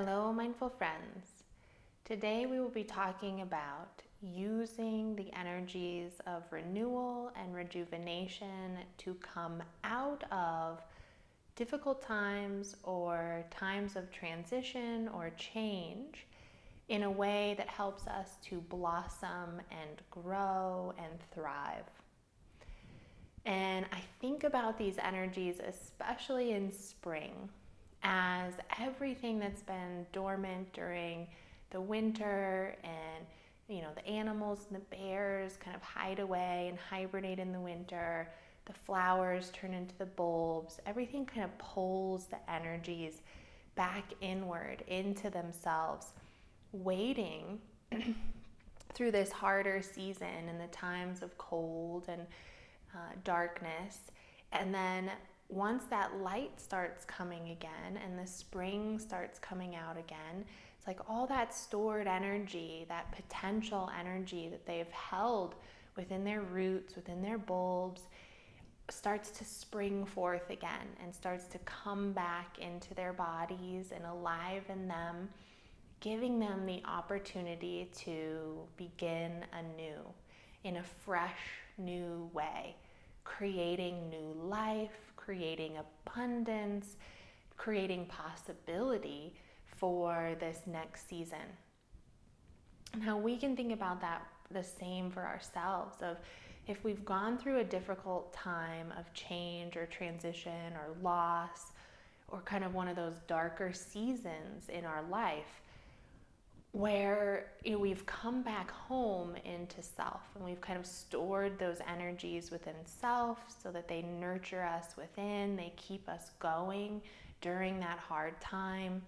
Hello, mindful friends. Today we will be talking about using the energies of renewal and rejuvenation to come out of difficult times or times of transition or change in a way that helps us to blossom and grow and thrive. And I think about these energies, especially in spring, as everything that's been dormant during the winter and the animals and the bears kind of hide away and hibernate in the winter. The flowers turn into the bulbs. Everything kind of pulls the energies back inward into themselves, waiting through this harder season and the times of cold and darkness. And then once that light starts coming again and the spring starts coming out again, it's like all that stored energy, that potential energy that they've held within their roots, within their bulbs, starts to spring forth again and starts to come back into their bodies and alive in them, giving them the opportunity to begin anew in a fresh, new way, creating new life, creating abundance, creating possibility for this next season. And how we can think about that the same for ourselves, of if we've gone through a difficult time of change or transition or loss, or kind of one of those darker seasons in our life, where we've come back home into self and we've kind of stored those energies within self so that they nurture us within, they keep us going during that hard time.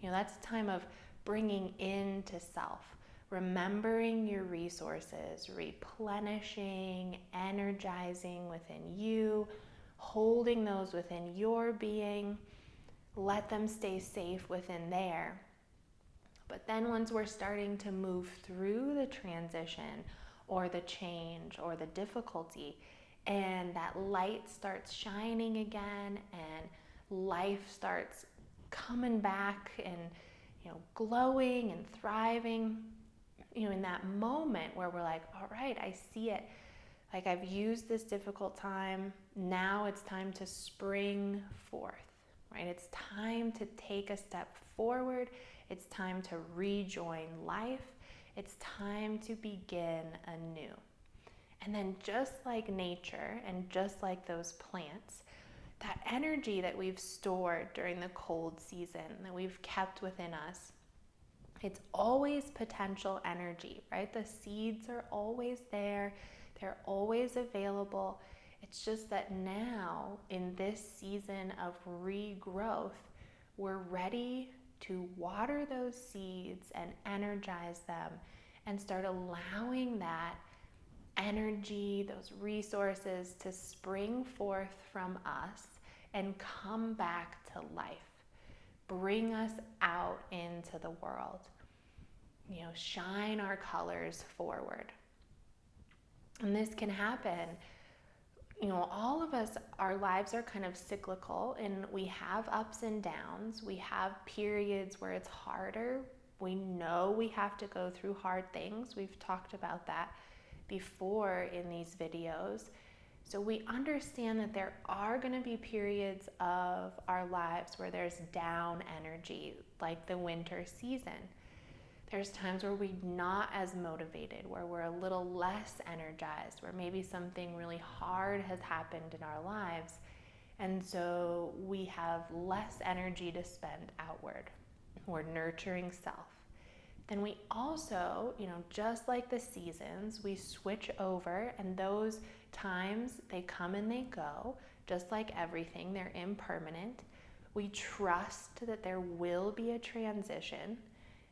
That's a time of bringing into self, remembering your resources, replenishing, energizing within you, holding those within your being. Let them stay safe within there. But then once we're starting to move through the transition or the change or the difficulty, and that light starts shining again and life starts coming back and glowing and thriving, in that moment where we're like, all right, I see it. Like, I've used this difficult time. Now it's time to spring forth, right? It's time to take a step forward. It's time to rejoin life. It's time to begin anew. And then just like nature and just like those plants, that energy that we've stored during the cold season, that we've kept within us, it's always potential energy, right? The seeds are always there. They're always available. It's just that now, in this season of regrowth, we're ready to water those seeds and energize them and start allowing that energy, those resources to spring forth from us and come back to life. Bring us out into the world. Shine our colors forward. And this can happen. All of us, our lives are kind of cyclical and we have ups and downs. We have periods where it's harder. We know we have to go through hard things. We've talked about that before in these videos. So we understand that there are going to be periods of our lives where there's down energy, like the winter season. There's times where we're not as motivated, where we're a little less energized, where maybe something really hard has happened in our lives, and so we have less energy to spend outward. We're nurturing self. Then we also, just like the seasons, we switch over, and those times, they come and they go, just like everything, they're impermanent. We trust that there will be a transition.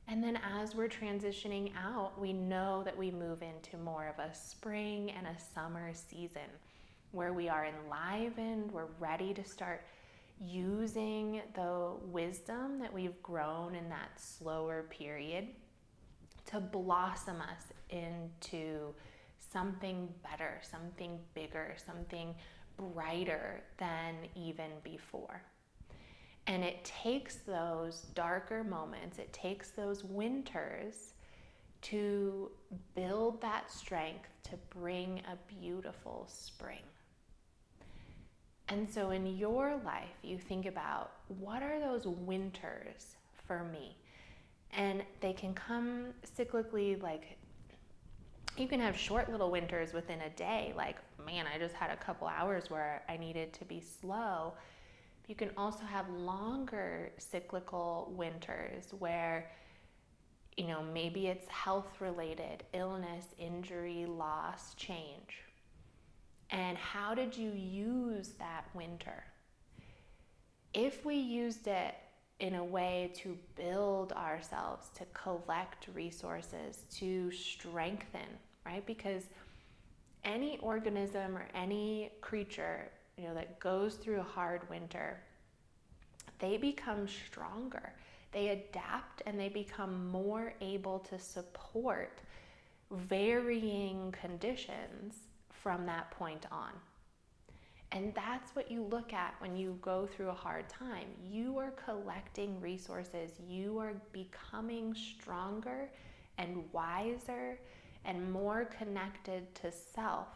And then as we're transitioning out, we know that we move into more of a spring and a summer season where we are enlivened, we're ready to start using the wisdom that we've grown in that slower period to blossom us into something better, something bigger, something brighter than even before. And it takes those darker moments, it takes those winters to build that strength to bring a beautiful spring. And so in your life, you think about, what are those winters for me? And they can come cyclically, like you can have short little winters within a day, like, man, I just had a couple hours where I needed to be slow. You can also have longer cyclical winters where, maybe it's health related, illness, injury, loss, change. And how did you use that winter? If we used it in a way to build ourselves, to collect resources, to strengthen, right? Because any organism or any creature, that goes through a hard winter, they become stronger. They adapt and they become more able to support varying conditions from that point on. And that's what you look at when you go through a hard time. You are collecting resources. You are becoming stronger and wiser and more connected to self,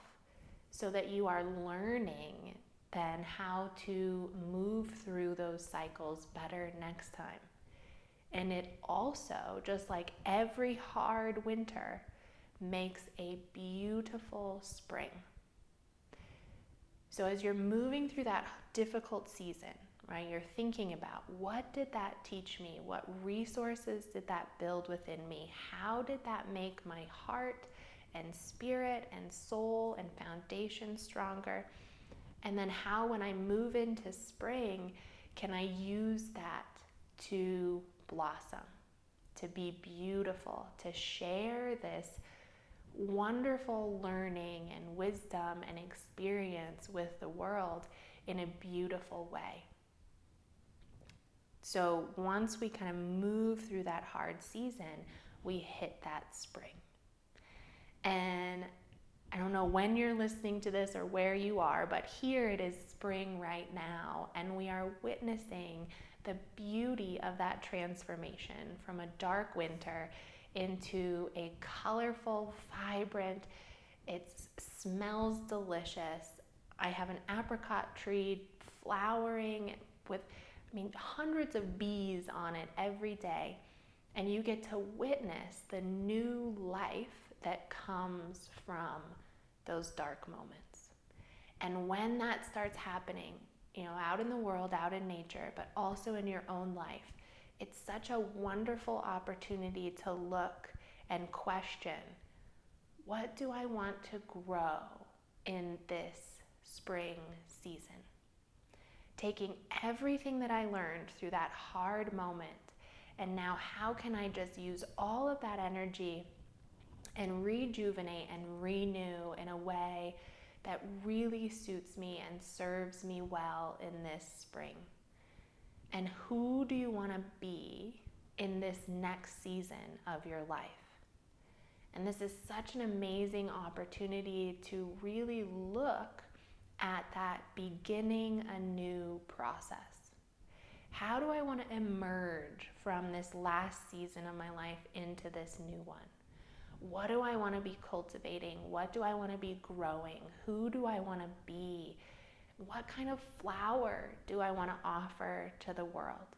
so that you are learning then how to move through those cycles better next time. And it also, just like every hard winter, makes a beautiful spring. So as you're moving through that difficult season, right, you're thinking about, what did that teach me? What resources did that build within me? How did that make my heart and spirit and soul and foundation stronger? And then how, when I move into spring, can I use that to blossom, to be beautiful, to share this wonderful learning and wisdom and experience with the world in a beautiful way? So once we kind of move through that hard season, we hit that spring. And I don't know when you're listening to this or where you are, but here it is spring right now, and we are witnessing the beauty of that transformation from a dark winter into a colorful, vibrant, it smells delicious. I have an apricot tree flowering with, hundreds of bees on it every day. And you get to witness the new life that comes from those dark moments. And when that starts happening, out in the world, out in nature, but also in your own life, it's such a wonderful opportunity to look and question, what do I want to grow in this spring season? Taking everything that I learned through that hard moment, and now how can I just use all of that energy and rejuvenate and renew in a way that really suits me and serves me well in this spring? And who do you want to be in this next season of your life? And this is such an amazing opportunity to really look at that beginning a new process. How do I want to emerge from this last season of my life into this new one? What do I want to be cultivating? What do I want to be growing? Who do I want to be? What kind of flower do I want to offer to the world?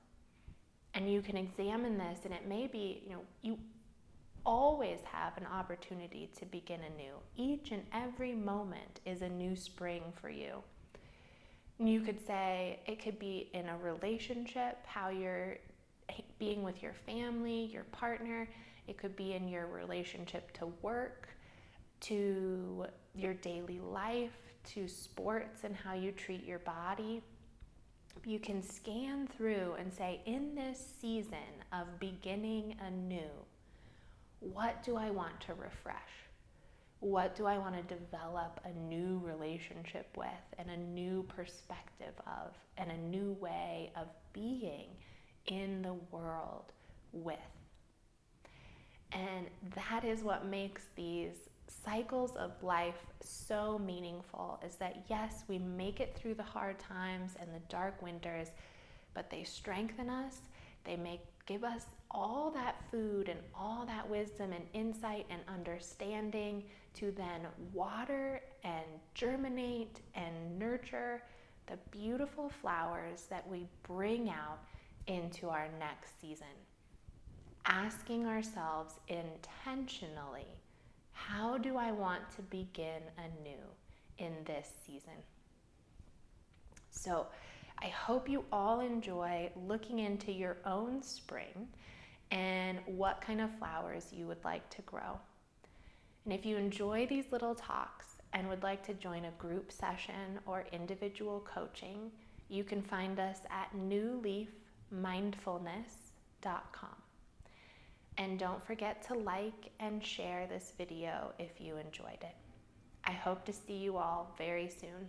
And you can examine this, and it may be, you always have an opportunity to begin anew. Each and every moment is a new spring for you. You could say it could be in a relationship, how you're being with your family, your partner. It could be in your relationship to work, to your daily life, to sports and how you treat your body. You can scan through and say, in this season of beginning anew, what do I want to refresh? What do I want to develop a new relationship with, and a new perspective of, and a new way of being in the world with? And that is what makes these cycles of life so meaningful, is that yes, we make it through the hard times and the dark winters, but they strengthen us. They give us all that food and all that wisdom and insight and understanding to then water and germinate and nurture the beautiful flowers that we bring out into our next season. Asking ourselves intentionally, how do I want to begin anew in this season? So I hope you all enjoy looking into your own spring and what kind of flowers you would like to grow. And if you enjoy these little talks and would like to join a group session or individual coaching, you can find us at newleafmindfulness.com. And don't forget to like and share this video if you enjoyed it. I hope to see you all very soon.